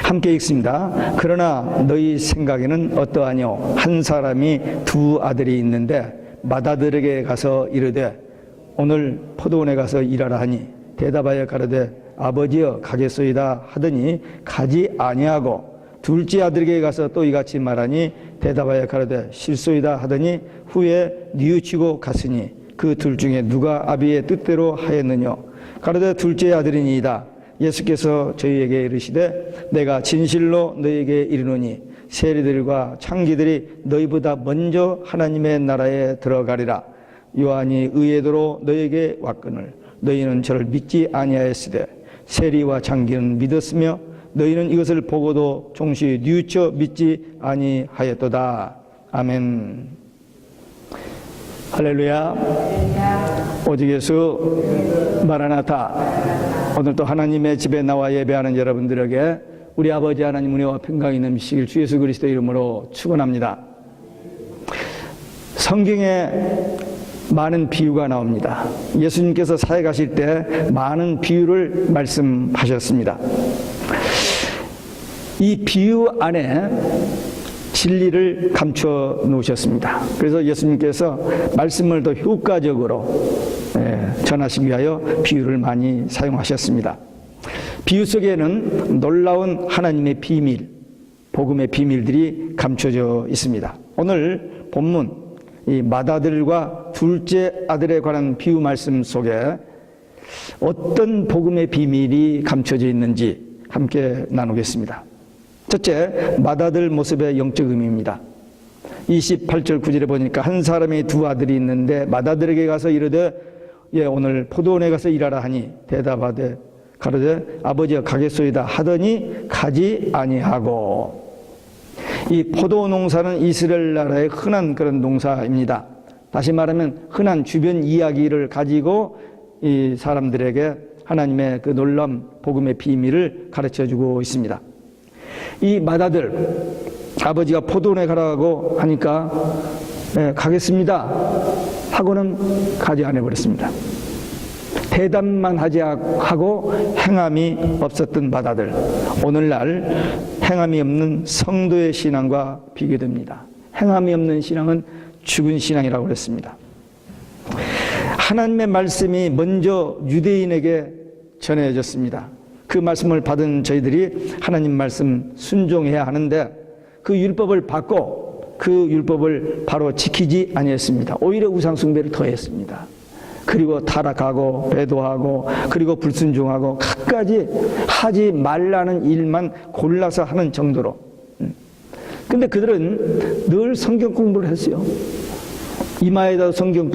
함께 읽습니다. 그러나 너희 생각에는 어떠하뇨? 한 사람이 두 아들이 있는데 맏아들에게 가서 이르되 오늘 포도원에 가서 일하라 하니 대답하여 가로되 아버지여 가겠소이다 하더니 가지 아니하고 둘째 아들에게 가서 또 이같이 말하니 대답하여 가로되 싫소이다 하더니 후에 뉘우치고 갔으니 그 둘 중에 누가 아비의 뜻대로 하였느냐? 가로되 둘째 아들이니이다. 예수께서 저희에게 이르시되 내가 진실로 너희에게 이르노니 세리들과 창기들이 너희보다 먼저 하나님의 나라에 들어가리라. 요한이 의에도로 너희에게 왔거늘 너희는 저를 믿지 아니하였으되 세리와 창기는 믿었으며 너희는 이것을 보고도 종시 뉘우쳐 믿지 아니하였도다. 아멘. 할렐루야. 오직 예수 마라나타. 오늘 또 하나님의 집에 나와 예배하는 여러분들에게 우리 아버지 하나님 은혜와 평강이 넘치길 주 예수 그리스도 이름으로 축원합니다. 성경에 많은 비유가 나옵니다. 예수님께서 사역하실 때 많은 비유를 말씀하셨습니다. 이 비유 안에 진리를 감춰 놓으셨습니다. 그래서 예수님께서 말씀을 더 효과적으로 전하시기 위하여 비유를 많이 사용하셨습니다. 비유 속에는 놀라운 하나님의 비밀, 복음의 비밀들이 감춰져 있습니다. 오늘 본문 이 맏아들과 둘째 아들에 관한 비유 말씀 속에 어떤 복음의 비밀이 감춰져 있는지 함께 나누겠습니다. 첫째, 맏아들 모습의 영적 의미입니다. 28절 9절에 보니까 한 사람이 두 아들이 있는데 맏아들에게 가서 이르되 오늘 포도원에 가서 일하라 하니 대답하되 가로되 아버지여 가겠소이다 하더니 가지 아니하고. 이 포도 농사는 이스라엘 나라의 흔한 그런 농사입니다. 다시 말하면 흔한 주변 이야기를 가지고 이 사람들에게 하나님의 그 놀라운 복음의 비밀을 가르쳐주고 있습니다. 이 맏아들, 아버지가 포도원에 가라고 하니까 가겠습니다 하고는 가지 않아 버렸습니다. 대답만 하지 하고 행함이 없었던 맏아들, 오늘날 행함이 없는 성도의 신앙과 비교됩니다. 행함이 없는 신앙은 죽은 신앙이라고 그랬습니다. 하나님의 말씀이 먼저 유대인에게 전해졌습니다. 그 말씀을 받은 저희들이 하나님 말씀 순종해야 하는데 그 율법을 받고 그 율법을 바로 지키지 아니했습니다. 오히려 우상 숭배를 더했습니다. 그리고 타락하고 배도하고 그리고 불순종하고 갖가지 하지 말라는 일만 골라서 하는 정도로. 근데 그들은 늘 성경 공부를 했어요. 이마에다 성경을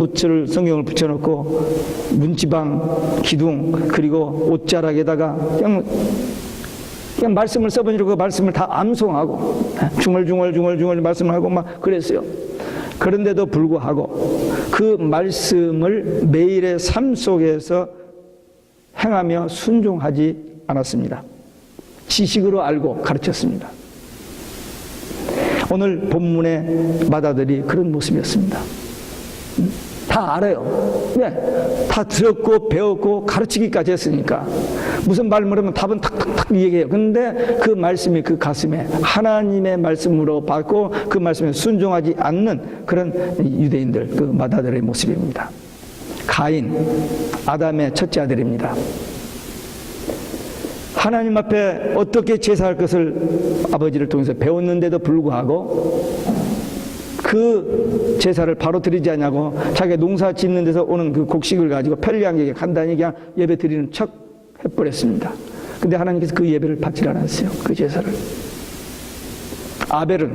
붙여놓고 문지방, 기둥, 그리고 옷자락에다가 그냥 말씀을 써보니까 그 말씀을 다 암송하고 중얼중얼 말씀을 하고 막 그랬어요. 그런데도 불구하고 그 말씀을 매일의 삶 속에서 행하며 순종하지 않았습니다. 지식으로 알고 가르쳤습니다. 오늘 본문의 맏아들이 그런 모습이었습니다. 다 알아요. 네, 다 들었고 배웠고 가르치기까지 했으니까 무슨 말 물으면 답은 탁탁탁 얘기해요. 근데 그 말씀이 그 가슴에 하나님의 말씀으로 받고 그 말씀에 순종하지 않는 그런 유대인들, 그 맏아들의 모습입니다. 가인, 아담의 첫째 아들입니다. 하나님 앞에 어떻게 제사할 것을 아버지를 통해서 배웠는데도 불구하고 그 제사를 바로 드리지 않냐고 자기가 농사 짓는 데서 오는 그 곡식을 가지고 편리하게 간단히 그냥 예배 드리는 척 해버렸습니다. 근데 하나님께서 그 예배를 받지 않았어요. 그 제사를. 아벨은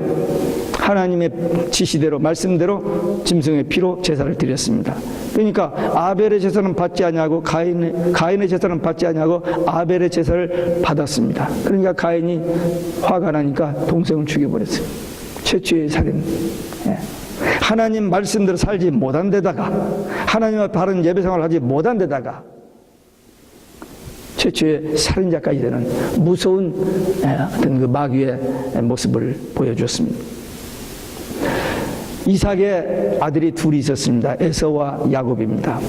하나님의 지시대로 말씀대로 짐승의 피로 제사를 드렸습니다. 그러니까 아벨의 제사는 받지 않냐고 가인의 제사는 받지 않냐고 아벨의 제사를 받았습니다. 그러니까 가인이 화가 나니까 동생을 죽여버렸어요. 최초의 살인. 하나님 말씀대로 살지 못한 데다가 하나님 앞에 바른 예배 생활을 하지 못한 데다가 최초의 살인자까지 되는 무서운 어떤 그 마귀의 모습을 보여주었습니다. 이삭의 아들이 둘이 있었습니다. 에서와 야곱입니다.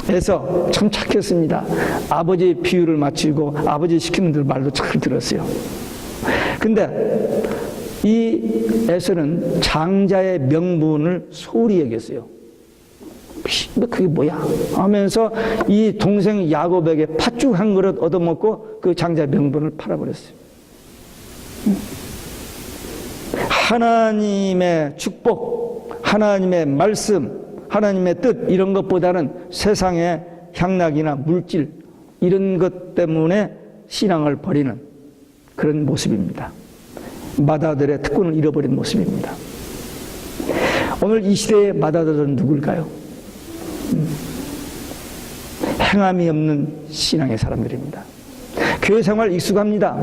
에서 참 착했습니다. 아버지의 비유를 마치고 아버지 시키는 대로 말도 잘 들었어요. 근데 이 에서는 장자의 명분을 소홀히 여겼어요. 그게 뭐야? 하면서 이 동생 야곱에게 팥죽 한 그릇 얻어먹고 그 장자의 명분을 팔아버렸어요. 하나님의 축복, 하나님의 말씀, 하나님의 뜻 이런 것보다는 세상의 향락이나 물질 이런 것 때문에 신앙을 버리는 그런 모습입니다. 마다들의 특권을 잃어버린 모습입니다. 오늘 이 시대의 마다들은 누굴까요? 행함이 없는 신앙의 사람들입니다. 교회 생활 익숙합니다.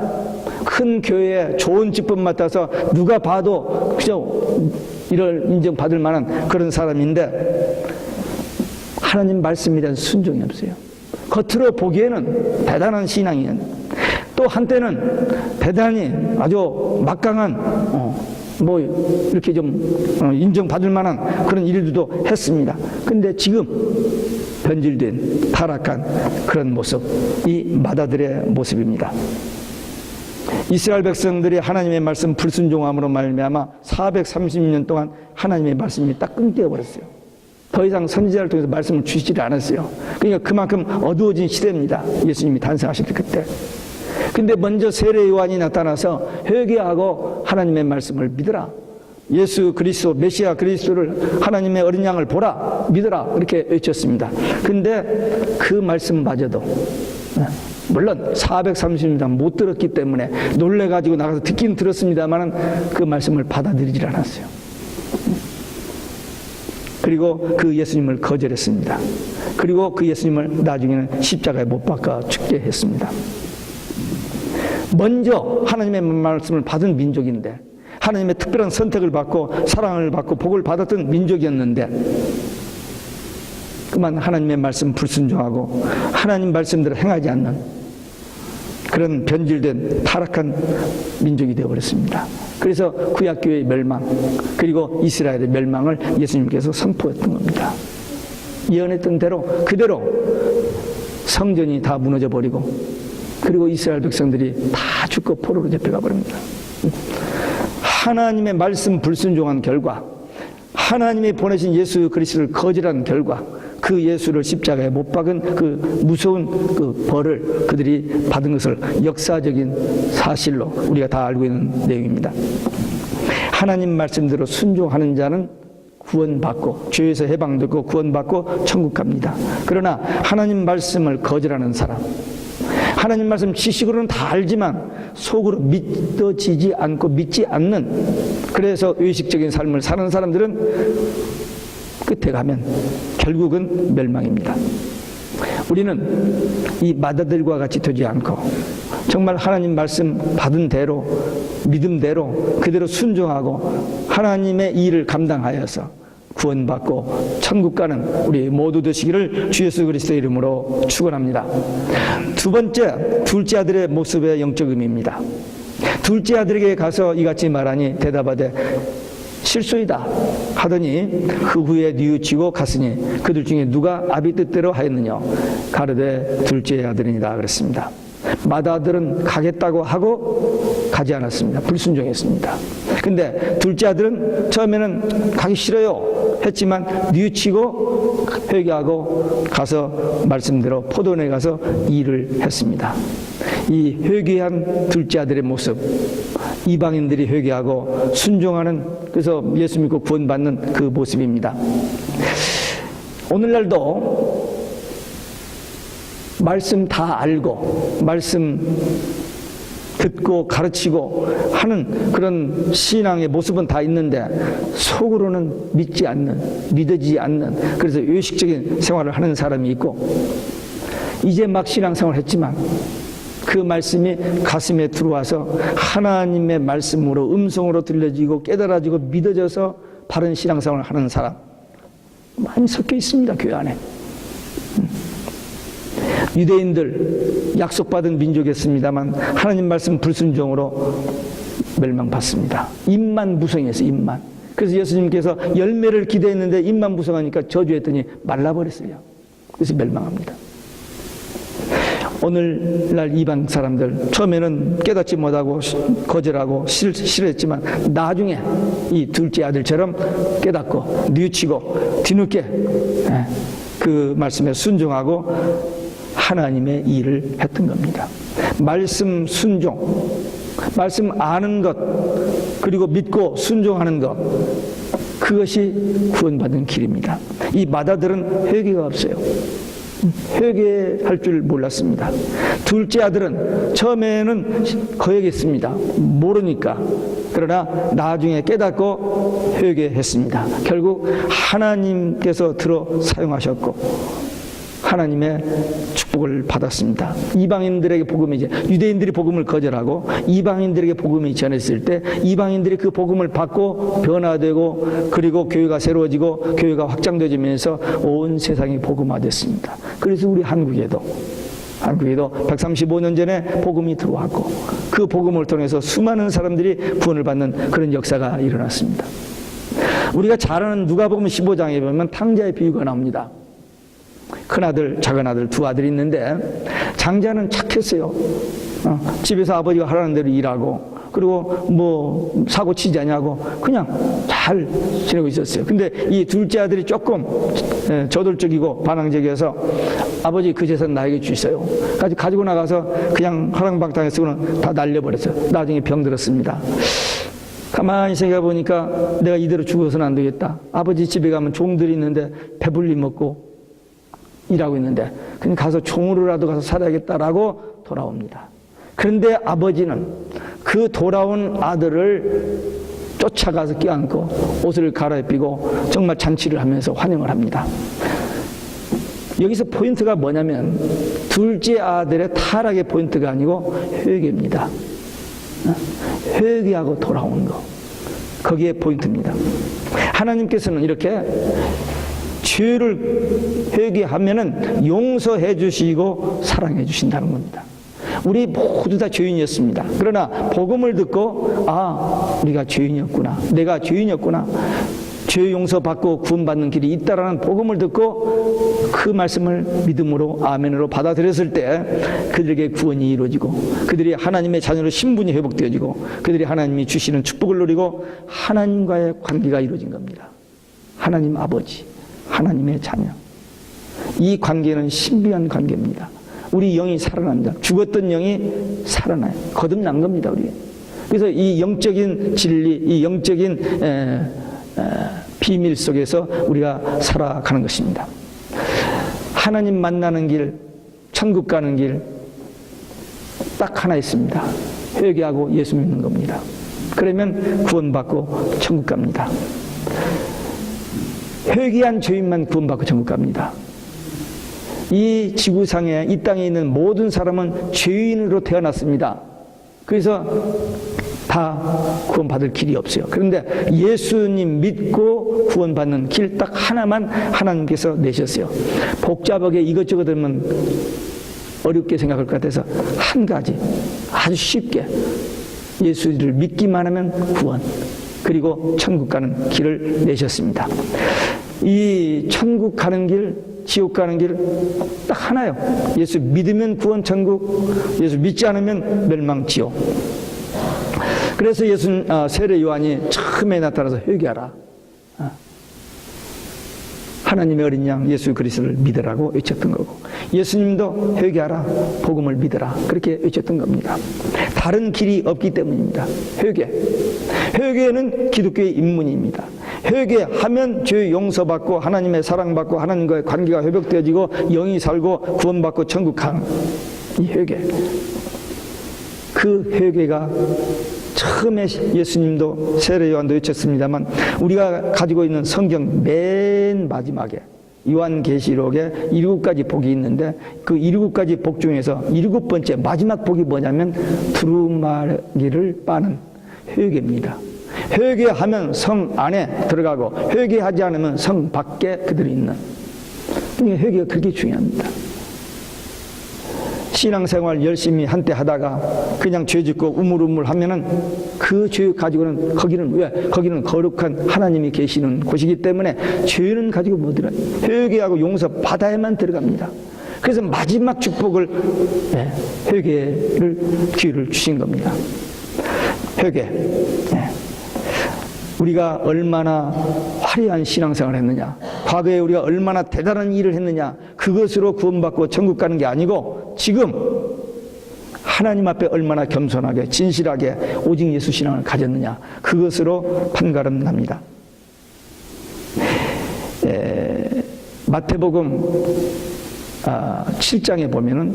큰 교회에 좋은 직분 맡아서 누가 봐도 그저 이를 인정받을 만한 그런 사람인데 하나님 말씀에 대한 순종이 없어요. 겉으로 보기에는 대단한 신앙이에요. 또 한때는 대단히 아주 막강한 이렇게 좀 인정받을 만한 그런 일들도 했습니다. 근데 지금 변질된 타락한 그런 모습, 이 마다들의 모습입니다. 이스라엘 백성들이 하나님의 말씀 불순종함으로 말미암아 430년 동안 하나님의 말씀이 딱 끊겨 버렸어요. 더 이상 선지자를 통해서 말씀을 주시지 않았어요. 그러니까 그만큼 어두워진 시대입니다. 예수님이 탄생하실 때 그때. 근데 먼저 세례 요한이 나타나서 회개하고 하나님의 말씀을 믿으라. 예수 그리스도 메시아 그리스도를 하나님의 어린 양을 보라 믿으라 이렇게 외쳤습니다. 근데 그 말씀마저도 물론 430년 못 들었기 때문에 놀래가지고 나가서 듣긴 들었습니다만 그 말씀을 받아들이질 않았어요. 그리고 그 예수님을 거절했습니다. 그리고 그 예수님을 나중에는 십자가에 못 박아 죽게 했습니다. 먼저 하나님의 말씀을 받은 민족인데 하나님의 특별한 선택을 받고 사랑을 받고 복을 받았던 민족이었는데 그만 하나님의 말씀 불순종하고 하나님 말씀대로 행하지 않는 그런 변질된 타락한 민족이 되어버렸습니다. 그래서 구약교회의 멸망 그리고 이스라엘의 멸망을 예수님께서 선포했던 겁니다. 예언했던 대로 그대로 성전이 다 무너져 버리고 그리고 이스라엘 백성들이 다 죽고 포로로 잡혀가 버립니다. 하나님의 말씀 불순종한 결과 하나님이 보내신 예수 그리스도를 거절한 결과 그 예수를 십자가에 못 박은 그 무서운 그 벌을 그들이 받은 것을 역사적인 사실로 우리가 다 알고 있는 내용입니다. 하나님 말씀대로 순종하는 자는 구원받고 죄에서 해방되고 구원받고 천국 갑니다. 그러나 하나님 말씀을 거절하는 사람 하나님 말씀 지식으로는 다 알지만 속으로 믿어지지 않고 믿지 않는 그래서 의식적인 삶을 사는 사람들은 끝에 가면 결국은 멸망입니다. 우리는 이 마다들과 같이 되지 않고 정말 하나님 말씀 받은 대로 믿음대로 그대로 순종하고 하나님의 일을 감당하여서 구원받고 천국 가는 우리 모두 되시기를 주 예수 그리스도의 이름으로 축원합니다. 두 번째, 둘째 아들의 모습의 영적 의미입니다. 둘째 아들에게 가서 이같이 말하니 대답하되 실소이다 하더니 그 후에 뉘우치고 갔으니 그들 중에 누가 아비 뜻대로 하였느냐 가르되 둘째 아들이니라 그랬습니다. 맏아들은 가겠다고 하고 가지 않았습니다. 불순종했습니다. 근데 둘째 아들은 처음에는 가기 싫어요 했지만 뉘우치고 회개하고 가서 말씀대로 포도원에 가서 일을 했습니다. 이 회개한 둘째 아들의 모습 이방인들이 회개하고 순종하는 그래서 예수 믿고 구원받는 그 모습입니다. 오늘날도 말씀 다 알고 말씀 듣고 가르치고 하는 그런 신앙의 모습은 다 있는데 속으로는 믿지 않는 믿어지지 않는 그래서 의식적인 생활을 하는 사람이 있고 이제 막 신앙생활을 했지만 그 말씀이 가슴에 들어와서 하나님의 말씀으로 음성으로 들려지고 깨달아지고 믿어져서 바른 신앙생활을 하는 사람 많이 섞여 있습니다. 교회 안에. 유대인들 약속받은 민족이었습니다만 하나님 말씀 불순종으로 멸망받습니다. 입만 무성해서 입만. 그래서 예수님께서 열매를 기대했는데 입만 무성하니까 저주했더니 말라버렸어요. 그래서 멸망합니다. 오늘날 이방 사람들 처음에는 깨닫지 못하고 거절하고 싫어했지만 나중에 이 둘째 아들처럼 깨닫고 뉘우치고 뒤늦게 그 말씀에 순종하고 하나님의 일을 했던 겁니다. 말씀 순종, 말씀 아는 것, 그리고 믿고 순종하는 것, 그것이 구원받는 길입니다. 이 마다들은 회개가 없어요. 회개할 줄 몰랐습니다. 둘째 아들은 처음에는 거역했습니다. 모르니까. 그러나 나중에 깨닫고 회개했습니다. 결국 하나님께서 들어 사용하셨고 하나님의 축복을 받았습니다. 이방인들에게 복음이 이제 유대인들이 복음을 거절하고 이방인들에게 복음이 전했을 때 이방인들이 그 복음을 받고 변화되고 그리고 교회가 새로워지고 교회가 확장되면서 온 세상이 복음화됐습니다. 그래서 우리 한국에도 135년 전에 복음이 들어왔고 그 복음을 통해서 수많은 사람들이 구원을 받는 그런 역사가 일어났습니다. 우리가 잘 아는 누가복음 15장에 보면 탕자의 비유가 나옵니다. 큰아들, 작은아들 두 아들이 있는데 장자는 착했어요. 집에서 아버지가 하라는 대로 일하고 그리고 뭐 사고 치지 않냐고 그냥 잘 지내고 있었어요. 근데 이 둘째 아들이 조금 저돌적이고 반항적이어서 아버지 그 재산 나에게 주세요. 가지고 나가서 그냥 허랑방탕해서는 다 날려버렸어요. 나중에 병들었습니다. 가만히 생각해 보니까 내가 이대로 죽어서는 안 되겠다. 아버지 집에 가면 종들이 있는데 배불리 먹고 일하고 있는데 그냥 가서 종으로라도 가서 살아야겠다라고 돌아옵니다. 그런데 아버지는 그 돌아온 아들을 쫓아가서 껴안고 옷을 갈아입히고 정말 잔치를 하면서 환영을 합니다. 여기서 포인트가 뭐냐면 둘째 아들의 타락의 포인트가 아니고 회개입니다. 회개하고 돌아온 거, 거기에 포인트입니다. 하나님께서는 이렇게 죄를 회개하면은 용서해 주시고 사랑해 주신다는 겁니다. 우리 모두 다 죄인이었습니다. 그러나 복음을 듣고 우리가 죄인이었구나, 내가 죄인이었구나, 죄 용서받고 구원받는 길이 있다라는 복음을 듣고 그 말씀을 믿음으로 아멘으로 받아들였을 때 그들에게 구원이 이루어지고 그들이 하나님의 자녀로 신분이 회복되어지고 그들이 하나님이 주시는 축복을 누리고 하나님과의 관계가 이루어진 겁니다. 하나님 아버지, 하나님의 자녀. 이 관계는 신비한 관계입니다. 우리 영이 살아납니다. 죽었던 영이 살아나요. 거듭난 겁니다, 우리. 그래서 이 영적인 진리, 이 영적인 비밀 속에서 우리가 살아가는 것입니다. 하나님 만나는 길, 천국 가는 길 딱 하나 있습니다. 회개하고 예수 믿는 겁니다. 그러면 구원받고 천국 갑니다. 회개한 죄인만 구원받고 천국 갑니다. 이 지구상에, 이 땅에 있는 모든 사람은 죄인으로 태어났습니다. 그래서 다 구원받을 길이 없어요. 그런데 예수님 믿고 구원받는 길 딱 하나만 하나님께서 내셨어요. 복잡하게 이것저것 하면 어렵게 생각할 것 같아서 한 가지 아주 쉽게 예수를 믿기만 하면 구원, 그리고 천국 가는 길을 내셨습니다. 이 천국 가는 길, 지옥 가는 길 딱 하나요. 예수 믿으면 구원 천국, 예수 믿지 않으면 멸망 지옥. 그래서 세례 요한이 처음에 나타나서 회개하라, 하나님의 어린 양 예수 그리스도를 믿으라고 외쳤던 거고, 예수님도 회개하라, 복음을 믿으라, 그렇게 외쳤던 겁니다. 다른 길이 없기 때문입니다. 회개는 기독교의 입문입니다. 회개하면 죄 용서받고 하나님의 사랑받고 하나님과의 관계가 회복되어지고 영이 살고 구원받고 천국 가는 이 회개. 그 회개가 처음에 예수님도 세례 요한도 외쳤습니다만 우리가 가지고 있는 성경 맨 마지막에 요한계시록에 7가지 복이 있는데 그 7가지 복 중에서 7번째 마지막 복이 뭐냐면 두루마기를 빠는 회개입니다. 회개하면 성 안에 들어가고 회개하지 않으면 성 밖에 그들이 있는. 그러니까 회개가 그렇게 중요합니다. 신앙생활 열심히 한때 하다가 그냥 죄 짓고 우물우물 하면은 그 죄 가지고는 거기는 거룩한 하나님이 계시는 곳이기 때문에 죄는 가지고 못 들어가요. 회개하고 용서 받아야만 들어갑니다. 그래서 마지막 축복을, 회개를 기회를 주신 겁니다. 회개. 우리가 얼마나 화려한 신앙생활을 했느냐, 과거에 우리가 얼마나 대단한 일을 했느냐, 그것으로 구원받고 천국 가는 게 아니고 지금 하나님 앞에 얼마나 겸손하게 진실하게 오직 예수 신앙을 가졌느냐, 그것으로 판가름 납니다. 마태복음 7장에 보면은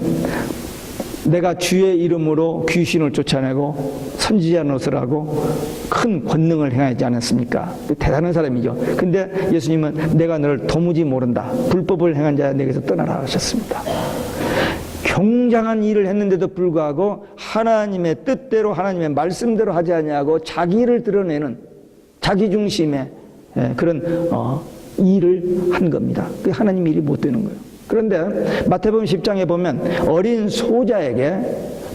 내가 주의 이름으로 귀신을 쫓아내고 선지자 노릇을 하고 큰 권능을 행하지 않았습니까? 대단한 사람이죠. 근데 예수님은 내가 너를 도무지 모른다, 불법을 행한 자야 내게서 떠나라 하셨습니다. 굉장한 일을 했는데도 불구하고 하나님의 뜻대로 하나님의 말씀대로 하지 아니하고 자기를 드러내는 자기 중심의 그런 일을 한 겁니다. 그게 하나님 일이 못 되는 거예요. 그런데 마태복음 10장에 보면 어린 소자에게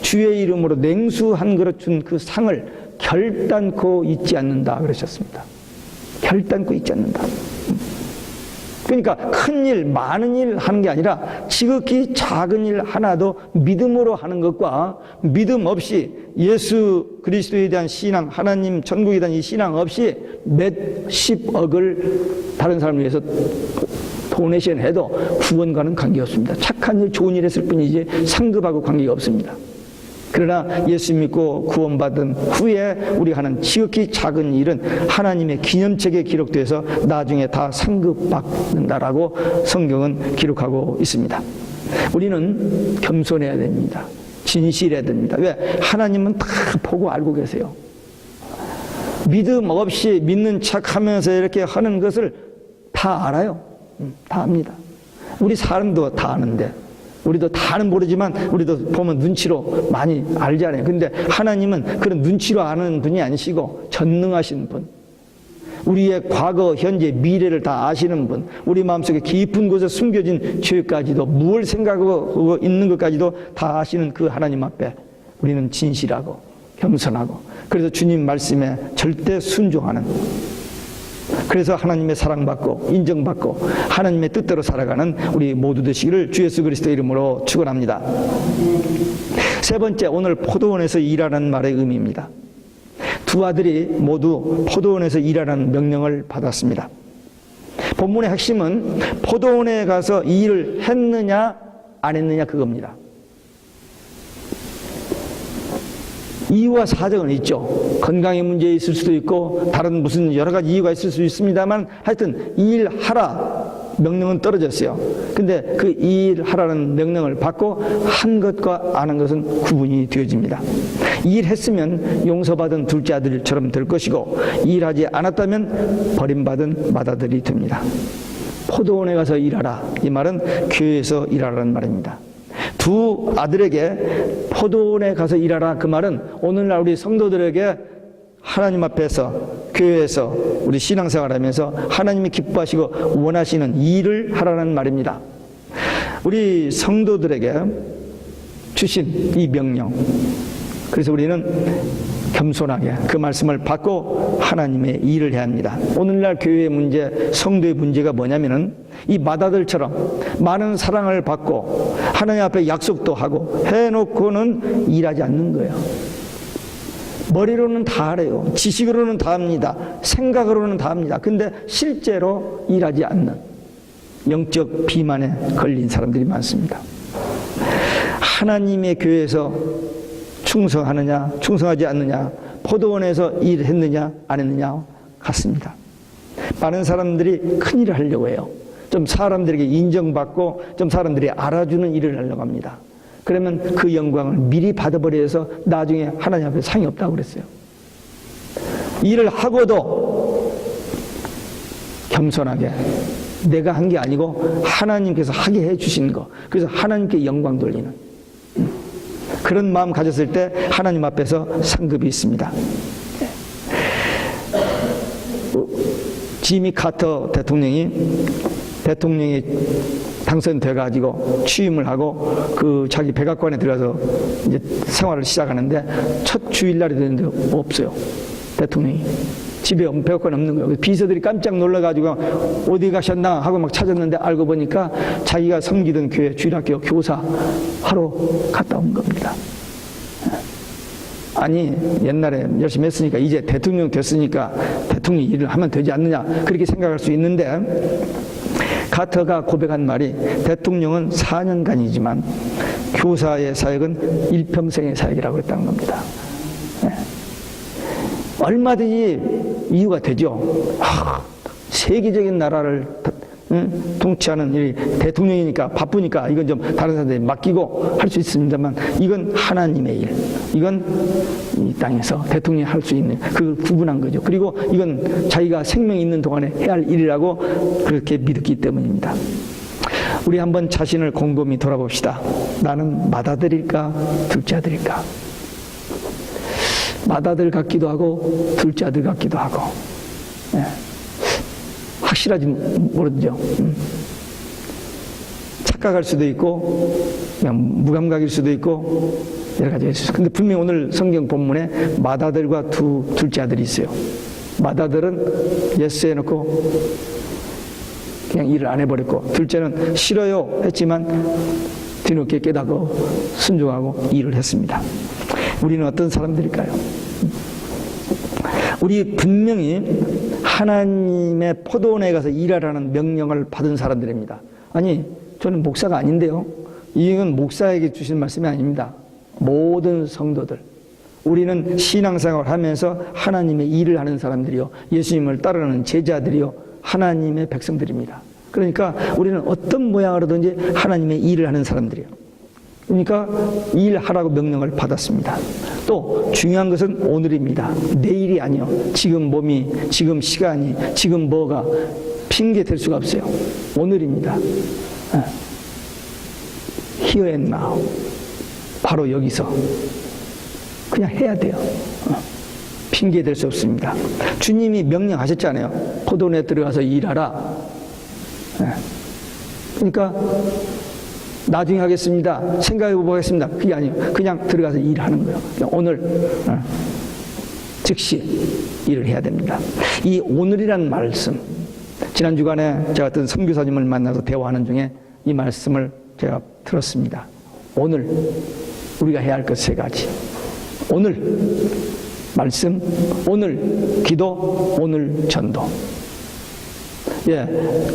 주의 이름으로 냉수 한 그릇 준 그 상을 결단코 잊지 않는다 그러셨습니다. 결단코 잊지 않는다. 그러니까 큰 일, 많은 일 하는 게 아니라 지극히 작은 일 하나도 믿음으로 하는 것과 믿음 없이 예수 그리스도에 대한 신앙, 하나님 천국에 대한 이 신앙 없이 몇십억을 다른 사람을 위해서 도네이션 해도 구원과는 관계없습니다. 착한 일, 좋은 일 했을 뿐이지 상급하고 관계가 없습니다. 그러나 예수 믿고 구원받은 후에 우리가 하는 지극히 작은 일은 하나님의 기념책에 기록돼서 나중에 다 상급받는다라고 성경은 기록하고 있습니다. 우리는 겸손해야 됩니다. 진실해야 됩니다. 왜? 하나님은 다 보고 알고 계세요. 믿음 없이 믿는 척하면서 이렇게 하는 것을 다 알아요. 다 압니다. 우리 사람도 다 아는데, 우리도 다는 모르지만 우리도 보면 눈치로 많이 알잖아요. 근데 하나님은 그런 눈치로 아는 분이 아니시고 전능하신 분, 우리의 과거, 현재, 미래를 다 아시는 분, 우리 마음속에 깊은 곳에 숨겨진 죄까지도, 무엇을 생각하고 있는 것까지도 다 아시는 그 하나님 앞에 우리는 진실하고 겸손하고, 그래서 주님 말씀에 절대 순종하는, 그래서 하나님의 사랑받고 인정받고 하나님의 뜻대로 살아가는 우리 모두 되시기를 주 예수 그리스도의 이름으로 축원합니다. 세 번째, 오늘 포도원에서 일하라는 말의 의미입니다. 두 아들이 모두 포도원에서 일하라는 명령을 받았습니다. 본문의 핵심은 포도원에 가서 일을 했느냐 안 했느냐 그겁니다. 이유와 사정은 있죠. 건강의 문제 있을 수도 있고 다른 무슨 여러 가지 이유가 있을 수 있습니다만 하여튼 일하라 명령은 떨어졌어요. 근데 그 일하라는 명령을 받고 한 것과 안 한 것은 구분이 되어집니다. 일했으면 용서받은 둘째 아들처럼 될 것이고, 일하지 않았다면 버림받은 맏아들이 됩니다. 포도원에 가서 일하라, 이 말은 교회에서 일하라는 말입니다. 두 아들에게 포도원에 가서 일하라, 그 말은 오늘날 우리 성도들에게 하나님 앞에서, 교회에서 우리 신앙생활하면서 하나님이 기뻐하시고 원하시는 일을 하라는 말입니다. 우리 성도들에게 주신 이 명령, 그래서 우리는 겸손하게 그 말씀을 받고 하나님의 일을 해야 합니다. 오늘날 교회의 문제, 성도의 문제가 뭐냐면은 이 맏아들처럼 많은 사랑을 받고 하나님 앞에 약속도 하고 해놓고는 일하지 않는 거예요. 머리로는 다 알아요. 지식으로는 다 합니다. 생각으로는 다 합니다. 근데 실제로 일하지 않는 영적 비만에 걸린 사람들이 많습니다. 하나님의 교회에서 충성하느냐 충성하지 않느냐, 포도원에서 일했느냐 안 했느냐 같습니다. 많은 사람들이 큰 일을 하려고 해요. 좀 사람들에게 인정받고 좀 사람들이 알아주는 일을 하려고 합니다. 그러면 그 영광을 미리 받아버려서 나중에 하나님 앞에 상이 없다고 그랬어요. 일을 하고도 겸손하게 내가 한 게 아니고 하나님께서 하게 해주신 거, 그래서 하나님께 영광 돌리는 그런 마음 가졌을 때 하나님 앞에서 상급이 있습니다. 지미 카터 대통령이 당선돼가지고 취임을 하고 그 자기 백악관에 들어가서 이제 생활을 시작하는데 첫 주일날이 됐는데 없어요. 대통령이. 집에 배고픈 없는 거예요. 비서들이 깜짝 놀라가지고 어디 가셨나 하고 막 찾았는데 알고 보니까 자기가 섬기던 교회 주일학교 교사 하러 갔다 온 겁니다. 아니 옛날에 열심히 했으니까 이제 대통령 됐으니까 대통령 일을 하면 되지 않느냐 그렇게 생각할 수 있는데 카터가 고백한 말이 대통령은 4년간이지만 교사의 사역은 일평생의 사역이라고 했다는 겁니다. 얼마든지 이유가 되죠. 세계적인 나라를 통치하는 이 대통령이니까 바쁘니까 이건 좀 다른 사람들이 맡기고 할 수 있습니다만 이건 하나님의 일, 이건 이 땅에서 대통령이 할 수 있는 그걸 구분한 거죠. 그리고 이건 자기가 생명이 있는 동안에 해야 할 일이라고 그렇게 믿었기 때문입니다. 우리 한번 자신을 곰곰이 돌아봅시다. 나는 맏아들일까 둘째 아들일까? 맏아들 같기도 하고 둘째 아들 같기도 하고 확실하지 모르죠. 착각할 수도 있고 그냥 무감각일 수도 있고 여러 가지가 있어요. 근데 분명히 오늘 성경 본문에 맏아들과 둘째 아들이 있어요. 맏아들은 예스 해놓고 그냥 일을 안 해버렸고 둘째는 싫어요 했지만 뒤늦게 깨닫고 순종하고 일을 했습니다. 우리는 어떤 사람들일까요? 우리 분명히 하나님의 포도원에 가서 일하라는 명령을 받은 사람들입니다. 아니 저는 목사가 아닌데요. 이건 목사에게 주신 말씀이 아닙니다. 모든 성도들, 우리는 신앙생활을 하면서 하나님의 일을 하는 사람들이요, 예수님을 따르는 제자들이요, 하나님의 백성들입니다. 그러니까 우리는 어떤 모양으로든지 하나님의 일을 하는 사람들이요. 그러니까 일하라고 명령을 받았습니다. 또 중요한 것은 오늘입니다. 내일이 아니요. 지금 몸이, 지금 시간이, 지금 뭐가 핑계 댈 수가 없어요. 오늘입니다. Here and now. 바로 여기서 그냥 해야 돼요. 핑계 댈 수 없습니다. 주님이 명령하셨잖아요. 포도원에 들어가서 일하라. 그러니까 나중에 하겠습니다. 생각해 보겠습니다. 그게 아니에요. 그냥 들어가서 일하는 거예요. 오늘 즉시 일을 해야 됩니다. 이 오늘이라는 말씀, 지난 주간에 제가 어떤 선교사님을 만나서 대화하는 중에 이 말씀을 제가 들었습니다. 오늘 우리가 해야 할 것 3가지. 오늘 말씀, 오늘 기도, 오늘 전도. 예,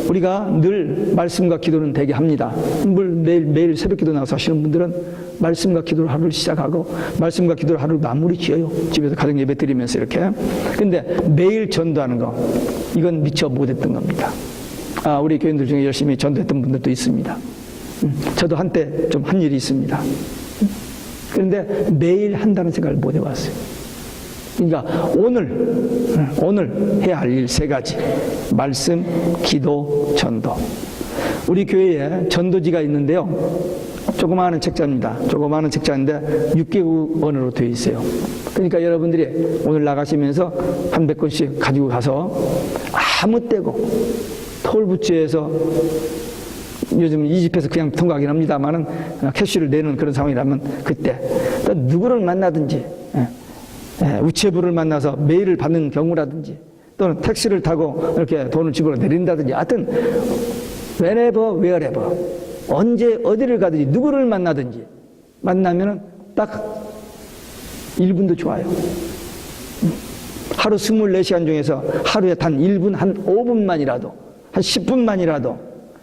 우리가 늘 말씀과 기도는 되게 합니다. 매일 새벽 기도 나와서 하시는 분들은 말씀과 기도로 하루를 시작하고 말씀과 기도로 하루를 마무리 지어요. 집에서 가정 예배 드리면서 이렇게. 근데 매일 전도하는 거, 이건 미처 못했던 겁니다. 우리 교인들 중에 열심히 전도했던 분들도 있습니다. 저도 한때 좀 한 일이 있습니다. 그런데 매일 한다는 생각을 못 해봤어요. 그러니까 오늘 해야 할 일 3가지. 말씀, 기도, 전도. 우리 교회에 전도지가 있는데요. 조그마한 책자입니다. 조그마한 책자인데 6개국 언어로 되어 있어요. 그러니까 여러분들이 오늘 나가시면서 한 100권씩 가지고 가서 아무 때고 톨부츠에서 요즘 이 집에서 그냥 통과하긴 합니다만은 캐시를 내는 그런 상황이라면 그때 또 누구를 만나든지 우체부를 만나서 메일을 받는 경우라든지 또는 택시를 타고 이렇게 돈을 집으로 내린다든지 하여튼 wherever 언제 어디를 가든지 누구를 만나든지 만나면은 딱 1분도 좋아요. 하루 24시간 중에서 하루에 단 1분, 한 5분만이라도 한 10분만이라도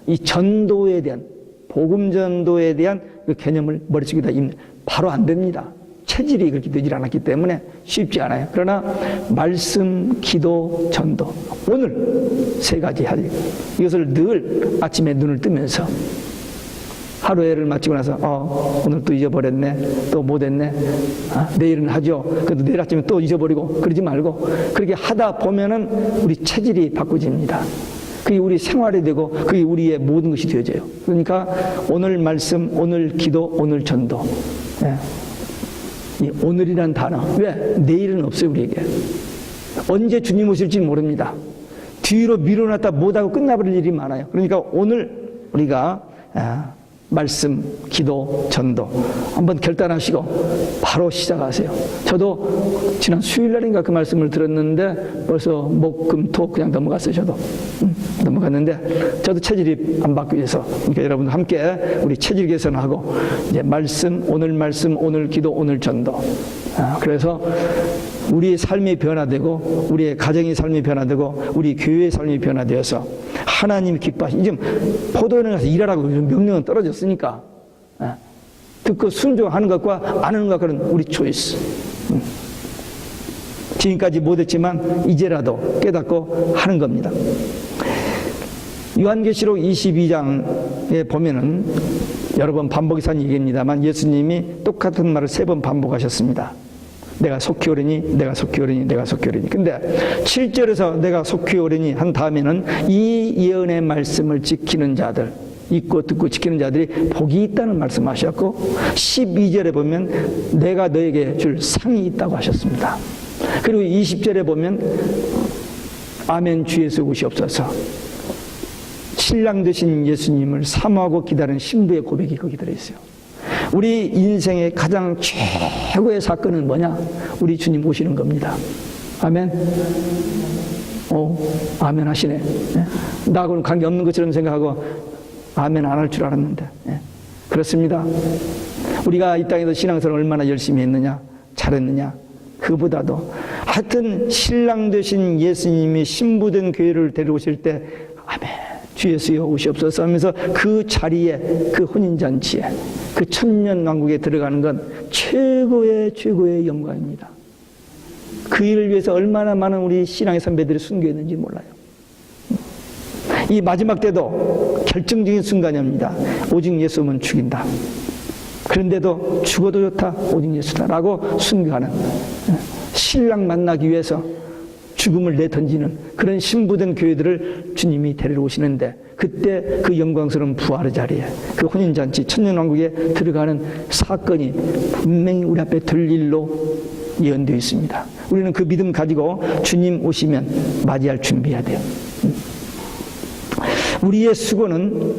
이 전도에 대한 복음 전도에 대한 그 개념을 머릿속에다 입는 바로 안 됩니다. 체질이 그렇게 되질 않았기 때문에 쉽지 않아요. 그러나 말씀, 기도, 전도 오늘 3가지 하지. 이것을 늘 아침에 눈을 뜨면서 하루에를 마치고 나서 오늘 또 잊어버렸네, 또 못했네, 내일은 하죠. 그래도 내일 아침에 또 잊어버리고 그러지 말고 그렇게 하다 보면은 우리 체질이 바꿔집니다. 그게 우리 생활이 되고 그게 우리의 모든 것이 되어져요. 그러니까 오늘 말씀, 오늘 기도, 오늘 전도. 이 오늘이란 단어. 왜? 내일은 없어요, 우리에게. 언제 주님 오실지 모릅니다. 뒤로 밀어놨다 못하고 끝나버릴 일이 많아요. 그러니까 오늘 우리가 말씀, 기도, 전도 한번 결단하시고 바로 시작하세요. 저도 지난 수요일날인가 그 말씀을 들었는데 벌써 목, 금, 토 그냥 넘어갔어요. 저도 넘어갔는데 저도 체질이 안 바뀌기 위해서 그러니까 여러분 함께 우리 체질 개선하고 이제 말씀, 오늘 기도, 오늘 전도. 그래서 우리의 삶이 변화되고 우리의 가정의 삶이 변화되고 우리 교회의 삶이 변화되어서 하나님 기뻐하시는, 지금 포도원에 가서 일하라고 명령은 떨어졌으니까 듣고 순종하는 것과 안 하는 것과는 우리 초이스. 지금까지 못했지만 이제라도 깨닫고 하는 겁니다. 요한계시록 22장에 보면은 여러 번 반복해서 얘기입니다만 예수님이 똑같은 말을 3번 반복하셨습니다. 내가 속히 오리니, 내가 속히 오리니, 내가 속히 오리니. 근데 7절에서 내가 속히 오리니 한 다음에는 이 예언의 말씀을 지키는 자들, 읽고 듣고 지키는 자들이 복이 있다는 말씀하셨고 12절에 보면 내가 너에게 줄 상이 있다고 하셨습니다. 그리고 20절에 보면 아멘 주 예수 오시옵소서, 신랑 되신 예수님을 사모하고 기다리는 신부의 고백이 거기 들어있어요. 우리 인생의 가장 최고의 사건은 뭐냐? 우리 주님 오시는 겁니다. 아멘. 아멘 하시네. 나하고는 관계없는 것처럼 생각하고 아멘 안 할 줄 알았는데. 그렇습니다. 우리가 이 땅에서 신앙생활을 얼마나 열심히 했느냐, 잘했느냐, 그보다도 하여튼 신랑 되신 예수님이 신부된 교회를 데려오실 때 아멘 주 예수여 오시옵소서 하면서 그 자리에, 그 혼인잔치에, 그 천년왕국에 들어가는 건 최고의 영광입니다. 그 일을 위해서 얼마나 많은 우리 신앙의 선배들이 순교했는지 몰라요. 이 마지막 때도 결정적인 순간입니다. 오직 예수면 죽인다. 그런데도 죽어도 좋다, 오직 예수다라고 순교하는, 신랑 만나기 위해서 죽음을 내던지는 그런 신부된 교회들을 주님이 데리러 오시는데, 그때 그 영광스러운 부활의 자리에, 그 혼인잔치 천년왕국에 들어가는 사건이 분명히 우리 앞에 될 일로 예언되어 있습니다. 우리는 그 믿음 가지고 주님 오시면 맞이할 준비해야 돼요. 우리의 수고는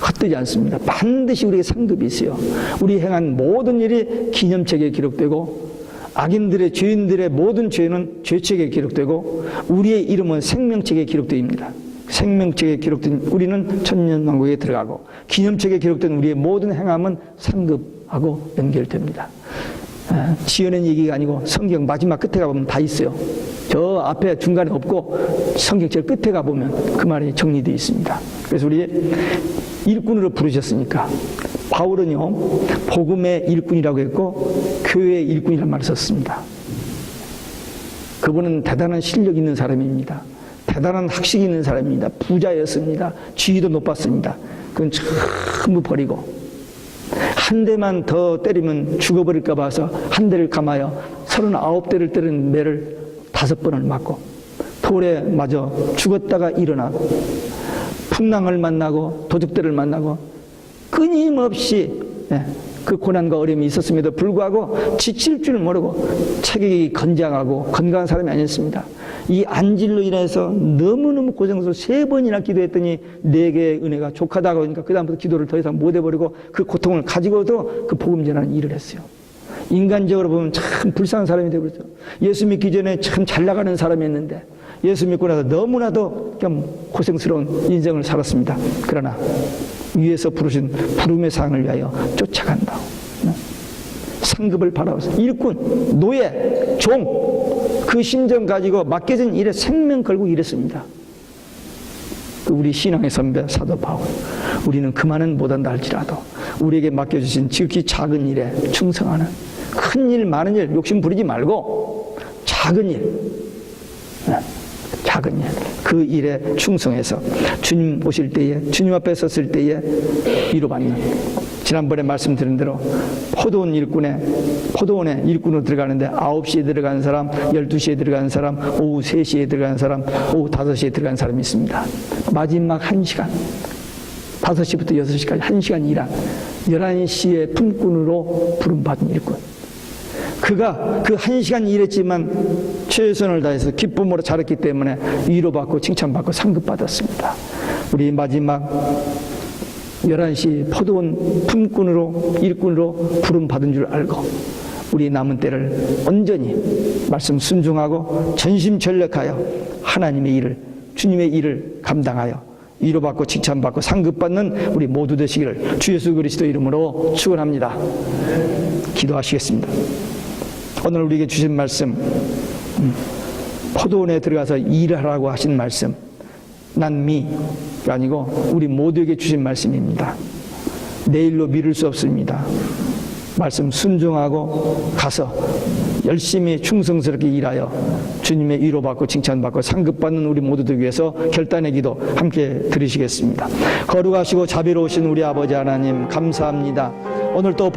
헛되지 않습니다. 반드시 우리에게 상급이 있어요. 우리 행한 모든 일이 기념책에 기록되고, 악인들의, 죄인들의 모든 죄는 죄책에 기록되고, 우리의 이름은 생명책에 기록됩니다. 생명책에 기록된 우리는 천년왕국에 들어가고, 기념책에 기록된 우리의 모든 행함은 상급하고 연결됩니다. 지어낸 얘기가 아니고 성경 마지막 끝에 가보면 다 있어요. 저 앞에 중간에 없고 성경 제일 끝에 가보면 그 말이 정리되어 있습니다. 그래서 우리 일꾼으로 부르셨으니까, 바울은요 복음의 일꾼이라고 했고 교회의 일꾼이라는 말을 썼습니다. 그분은 대단한 실력 있는 사람입니다. 대단한 학식이 있는 사람입니다. 부자였습니다. 지위도 높았습니다. 그건 전부 버리고 한 대만 더 때리면 죽어버릴까 봐서 한 대를 감아요 39대를 때린 매를 5번을 맞고, 돌에 맞아 죽었다가 일어나고, 풍랑을 만나고 도적들을 만나고 끊임없이 그 고난과 어려움이 있었음에도 불구하고 지칠 줄 모르고 체격이 건장하고 건강한 사람이 아니었습니다. 이 안질로 인해서 너무너무 고생해서 3번이나 기도했더니 4개의 은혜가 족하다고 하니까 그 다음부터 기도를 더 이상 못 해버리고 그 고통을 가지고도 그 복음 전하는 일을 했어요. 인간적으로 보면 참 불쌍한 사람이 되어버렸어요. 예수 믿기 전에 참 잘 나가는 사람이었는데 예수 믿고 나서 너무나도 좀 고생스러운 인생을 살았습니다. 그러나 위에서 부르신 부름의 상을 위하여 쫓아간다. 상급을 바라보세요. 일꾼, 노예, 종, 그 심정 가지고 맡겨진 일에 생명 걸고 일했습니다. 우리 신앙의 선배 사도 바울, 우리는 그만은 못한다 할지라도 우리에게 맡겨주신 지극히 작은 일에 충성하는, 큰 일 많은 일 욕심 부리지 말고 작은 일, 그 일에 충성해서 주님 오실 때에, 주님 앞에 섰을 때에 위로받는, 지난번에 말씀드린 대로 포도원에 일꾼으로 들어가는데 9시에 들어가는 사람, 12시에 들어가는 사람, 오후 3시에 들어가는 사람, 오후 5시에 들어가는 사람이 있습니다. 마지막 1시간, 5시부터 6시까지 1시간 일한 11시에 품꾼으로 부름받은 일꾼. 그가 그 1시간 일했지만 최선을 다해서 기쁨으로 잘했기 때문에 위로받고 칭찬받고 상급받았습니다. 우리 마지막 11시 포도원 품꾼으로 일꾼으로 부름 받은 줄 알고 우리 남은 때를 온전히 말씀 순종하고 전심전력하여 하나님의 일을, 주님의 일을 감당하여 위로받고 칭찬받고 상급받는 우리 모두 되시기를 주 예수 그리스도 이름으로 축원합니다. 기도하시겠습니다. 오늘 우리에게 주신 말씀, 포도원에 들어가서 일하라고 하신 말씀, 난미가 아니고 우리 모두에게 주신 말씀입니다. 내일로 미룰 수 없습니다. 말씀 순종하고 가서 열심히 충성스럽게 일하여 주님의 위로받고 칭찬받고 상급받는 우리 모두들 위해서 결단의 기도 함께 들으시겠습니다. 거룩하시고 자비로우신 우리 아버지 하나님 감사합니다. 오늘 또